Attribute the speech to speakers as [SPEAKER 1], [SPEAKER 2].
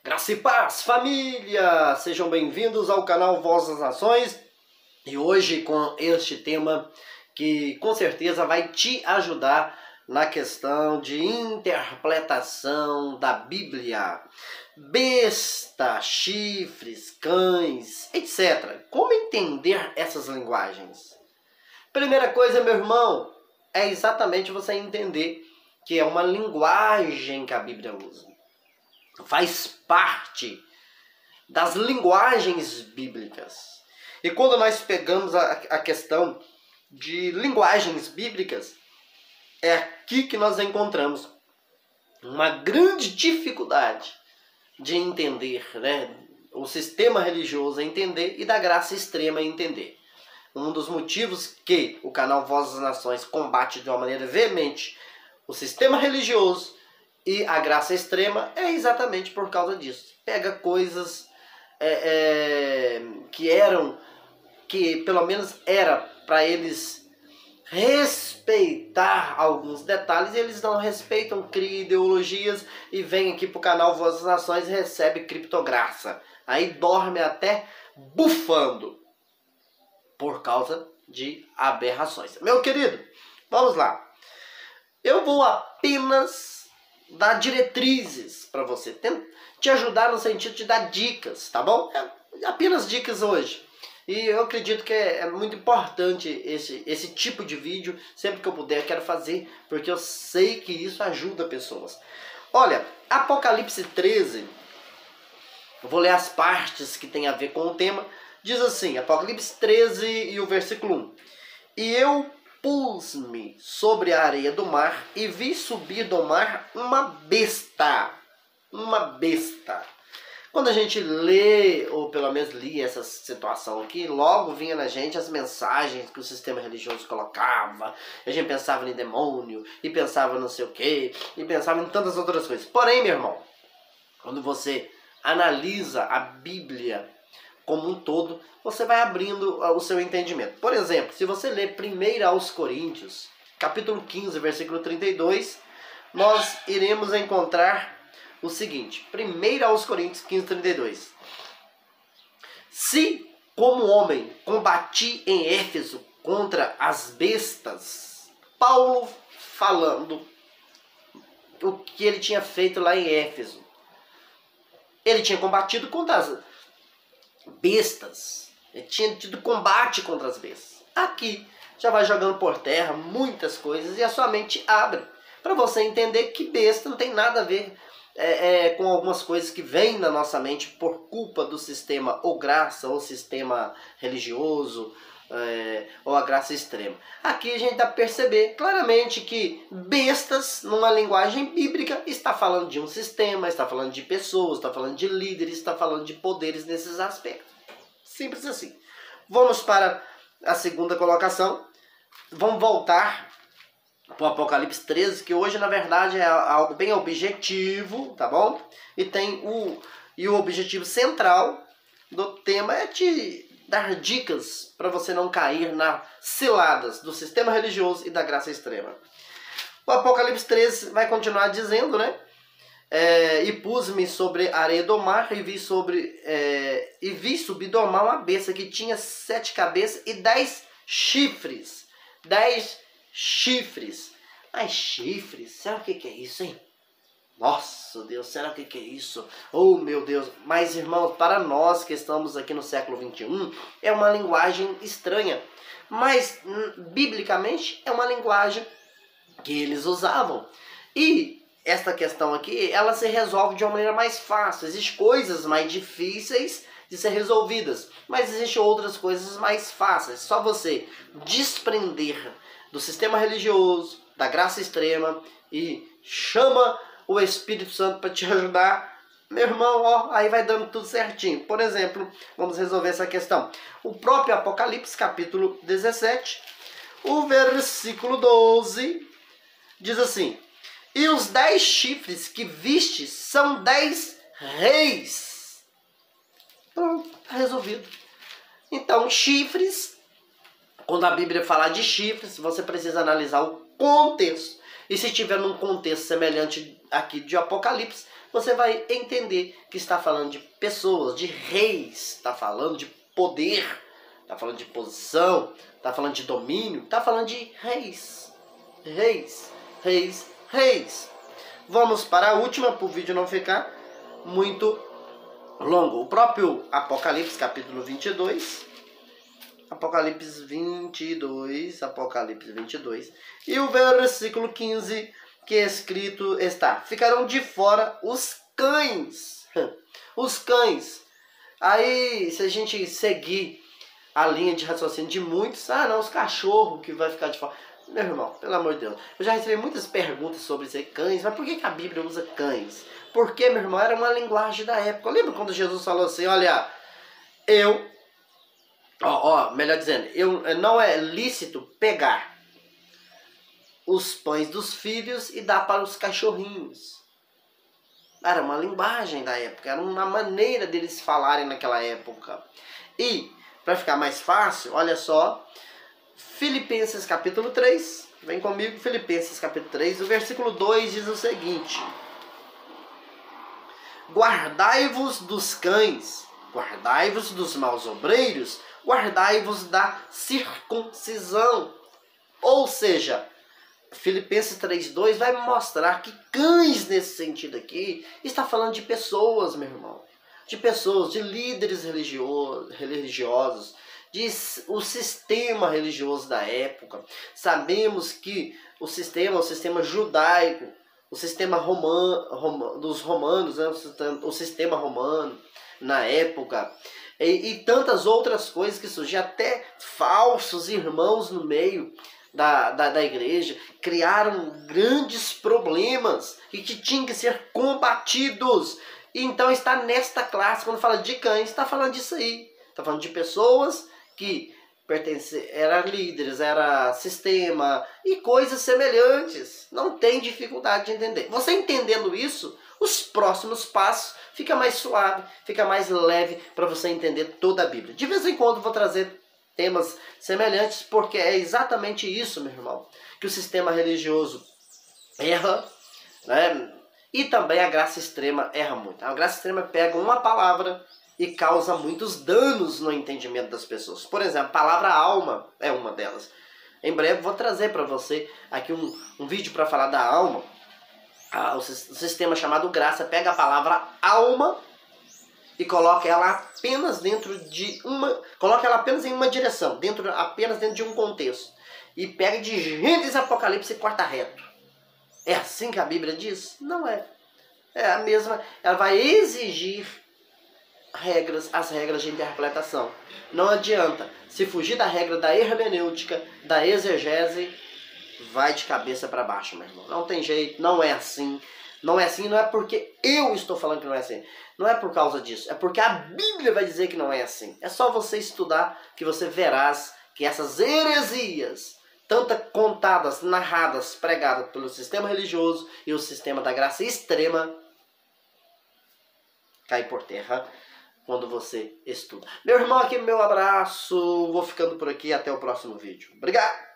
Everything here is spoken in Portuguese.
[SPEAKER 1] Graça e paz, família! Sejam bem-vindos ao canal Voz das Nações. E hoje com este tema que com certeza vai te ajudar na questão de interpretação da Bíblia. Besta, chifres, cães, etc. Como entender essas linguagens? Primeira coisa, meu irmão, é exatamente você entender que é uma linguagem que a Bíblia usa. Faz parte das linguagens bíblicas. E quando nós pegamos a questão de linguagens bíblicas, é aqui que nós encontramos uma grande dificuldade de entender, né? O sistema religioso a entender e da graça extrema a entender. Um dos motivos que o canal Voz das Nações combate de uma maneira veemente o sistema religioso e a graça extrema é exatamente por causa disso. Pega coisas que pelo menos era para eles respeitar alguns detalhes, e eles não respeitam, criam ideologias e vem aqui pro canal Voz das Nações e recebe criptograça. Aí dorme até bufando por causa de aberrações. Meu querido, vamos lá. Eu vou apenas dar diretrizes para você, te ajudar no sentido de dar dicas, tá bom? Apenas dicas hoje. E eu acredito que é muito importante esse tipo de vídeo, sempre que eu puder eu quero fazer, porque eu sei que isso ajuda pessoas. Olha, Apocalipse 13, eu vou ler as partes que tem a ver com o tema, diz assim, Apocalipse 13 e o versículo 1. E eu pus-me sobre a areia do mar e vi subir do mar uma besta. Uma besta. Quando a gente lê, ou pelo menos lia essa situação aqui, logo vinha na gente as mensagens que o sistema religioso colocava. A gente pensava em demônio, e pensava não sei o que, e pensava em tantas outras coisas. Porém, meu irmão, quando você analisa a Bíblia como um todo, você vai abrindo o seu entendimento. Por exemplo, se você ler 1 aos Coríntios, capítulo 15, versículo 32, nós iremos encontrar o seguinte, 1 aos Coríntios 15, 32. Se, como homem, combati em Éfeso contra as bestas, Paulo falando o que ele tinha feito lá em Éfeso. Ele tinha combatido contra as bestas. Ele tinha tido combate contra as bestas. Aqui já vai jogando por terra muitas coisas e a sua mente abre para você entender que besta não tem nada a ver com algumas coisas que vêm na nossa mente por culpa do sistema ou graça ou sistema religioso ou a graça extrema. Aqui a gente dá para perceber claramente que bestas, numa linguagem bíblica, está falando de um sistema, está falando de pessoas, está falando de líderes, está falando de poderes nesses aspectos. Simples assim. Vamos para a segunda colocação. Vamos voltar para o Apocalipse 13, que hoje na verdade é algo bem objetivo, tá bom? E o objetivo central do tema é te dar dicas para você não cair nas ciladas do sistema religioso e da graça extrema. O Apocalipse 13 vai continuar dizendo, né? E pus-me sobre a areia do mar e vi subir do mar uma besta que tinha 7 cabeças e 10 chifres. 10 chifres. Mas chifres? Será o que é isso, hein? Nossa, Deus, será o que é isso? Oh, meu Deus. Mas, irmãos, para nós que estamos aqui no século 21, é uma linguagem estranha. Mas, biblicamente, é uma linguagem que eles usavam. E esta questão aqui, ela se resolve de uma maneira mais fácil. Existem coisas mais difíceis de ser resolvidas, mas existem outras coisas mais fáceis. Só você desprender do sistema religioso, da graça extrema e chama o Espírito Santo para te ajudar, meu irmão, ó, aí vai dando tudo certinho. Por exemplo, vamos resolver essa questão. O próprio Apocalipse, capítulo 17, o versículo 12, diz assim: e os 10 chifres que vistes são 10 reis. Pronto, está resolvido. Então, chifres, quando a Bíblia falar de chifres, você precisa analisar o contexto. E se tiver num contexto semelhante aqui de Apocalipse, você vai entender que está falando de pessoas, de reis, está falando de poder, está falando de posição, está falando de domínio, está falando de reis. Reis, reis, reis. Vamos para a última, para o vídeo não ficar muito longo. O próprio Apocalipse, capítulo 22. Apocalipse 22. E o versículo 15, que é escrito está: ficarão de fora os cães. Os cães. Aí, se a gente seguir a linha de raciocínio de muitos, não, os cachorros que vai ficar de fora. Meu irmão, pelo amor de Deus, eu já recebi muitas perguntas sobre isso aí, cães, mas por que a Bíblia usa cães? Porque, meu irmão, era uma linguagem da época. Lembra quando Jesus falou assim, olha, melhor dizendo, não é lícito pegar os pães dos filhos e dar para os cachorrinhos. Era uma linguagem da época, era uma maneira deles falarem naquela época. E, para ficar mais fácil, olha só, Filipenses capítulo 3, vem comigo, Filipenses capítulo 3, o versículo 2 diz o seguinte: guardai-vos dos cães, guardai-vos dos maus obreiros, guardai-vos da circuncisão. Ou seja, Filipenses 3:2 vai mostrar que cães nesse sentido aqui está falando de pessoas, meu irmão. De pessoas, de líderes religiosos, o sistema religioso da época. Sabemos que o sistema judaico, o sistema dos romanos, né? O sistema romano na época, e tantas outras coisas que surgiam, até falsos irmãos no meio da igreja, criaram grandes problemas e que tinham que ser combatidos. Então está nesta classe, quando fala de cães, está falando disso aí. Está falando de pessoas que eram líderes, era sistema e coisas semelhantes. Não tem dificuldade de entender. Você entendendo isso, os próximos passos fica mais suave, fica mais leve para você entender toda a Bíblia. De vez em quando vou trazer temas semelhantes, porque é exatamente isso, meu irmão, que o sistema religioso erra, né? E também a graça extrema erra muito. A graça extrema pega uma palavra e causa muitos danos no entendimento das pessoas. Por exemplo, a palavra alma é uma delas. Em breve vou trazer para você aqui um vídeo para falar da alma. O sistema chamado graça pega a palavra alma e coloca ela apenas dentro de coloca ela apenas em uma direção, apenas dentro de um contexto. E pega de Gênesis Apocalipse e corta reto. É assim que a Bíblia diz? Não é. É a mesma. Ela vai exigir as regras de interpretação. Não adianta. Se fugir da regra da hermenêutica, da exegese, vai de cabeça para baixo, meu irmão. Não tem jeito, não é assim. Não é assim, não é porque eu estou falando que não é assim. Não é por causa disso. É porque a Bíblia vai dizer que não é assim. É só você estudar que você verás que essas heresias, tanto contadas, narradas, pregadas pelo sistema religioso e o sistema da graça extrema, cai por terra quando você estuda. Meu irmão, aqui meu abraço. Vou ficando por aqui. Até o próximo vídeo. Obrigado!